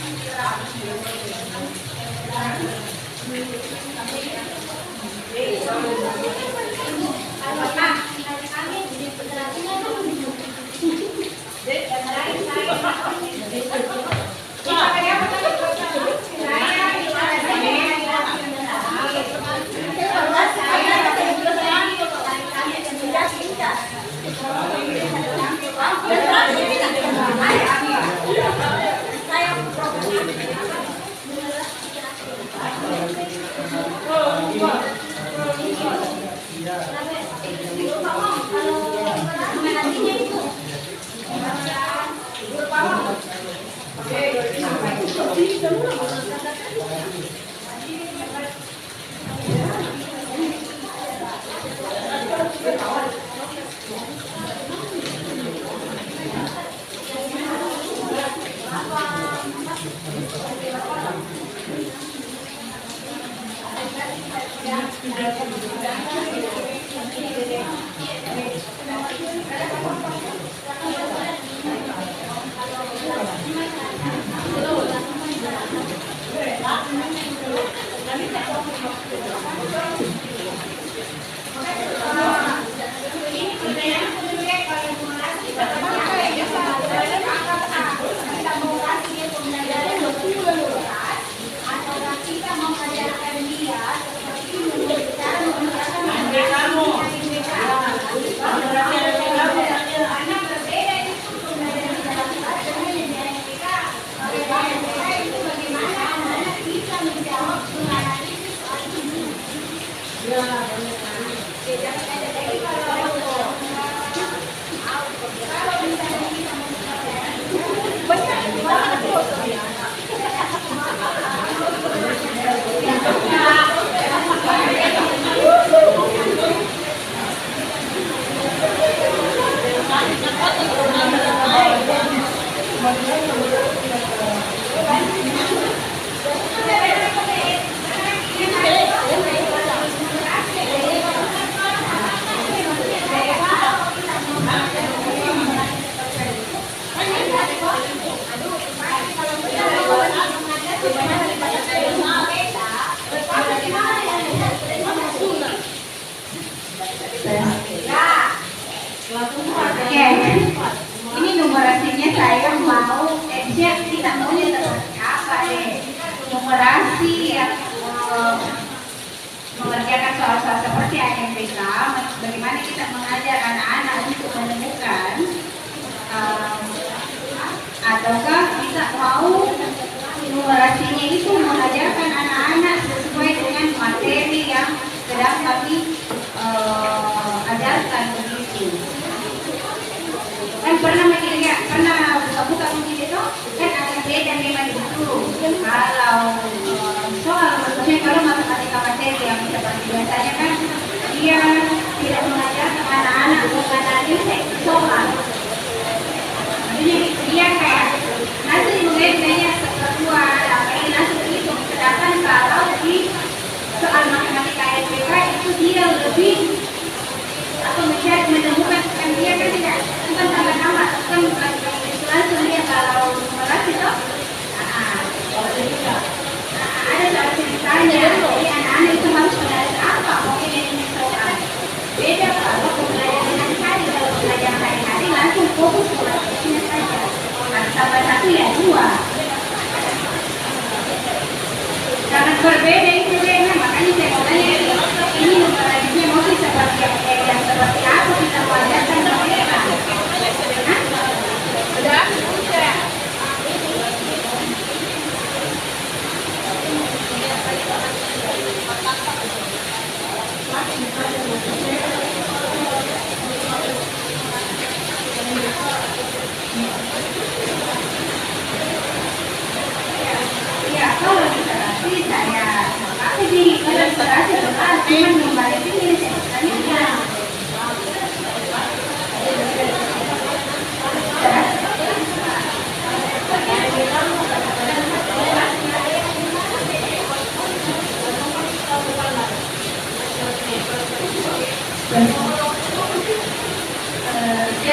Oke, ini numerasinya saya mau kita maunya seperti apa deh? Numerasi yang mengerjakan soal-soal seperti AMPK, bagaimana kita mengajar anak-anak untuk menemukan, ataukah kita mau numerasinya itu mengajarkan anak-anak sesuai dengan materi yang sedang kami ajarkan begitu. Kan pernah buka-buka mungkin itu kan ada beda memang itu. Kalau soal maksudnya kalau matematika materi yang seperti biasanya kan dia tidak mengajarkan anak-anak menganalisis soal. Jadi dia kayak nanti mengenainya sesuai apa ini nanti begitu. Sedangkan kalau di soal matematika SPK itu dia lebih atau mencari menemukan kan dia kan tidak bukan tambah-tambah kan langsung dia kalau numerasi toh ada soal ceritanya jadi anak-anak itu harus mengalir apa mungkin ini soal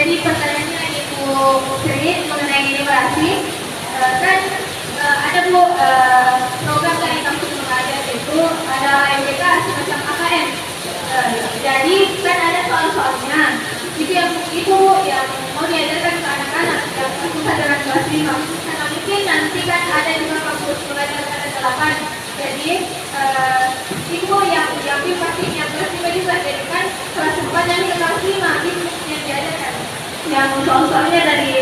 Jadi pertanyaannya Ibu Sri mengenai generasi, kan ada Bu program dari kampus mengajar itu ada MBK semacam KKN. Jadi kan ada soal-soalnya. Itu yang mau diajarkan ke anak-anak yang kesadaran kelas 5. Karena mungkin nanti kan ada juga kampus mengajar kelas 8. Jadi itu yang pasti yang kelas 5 juga. Jadi kan kelas 4 yang kelas 5 itu yang diajarkan. Yang soal-soalnya dari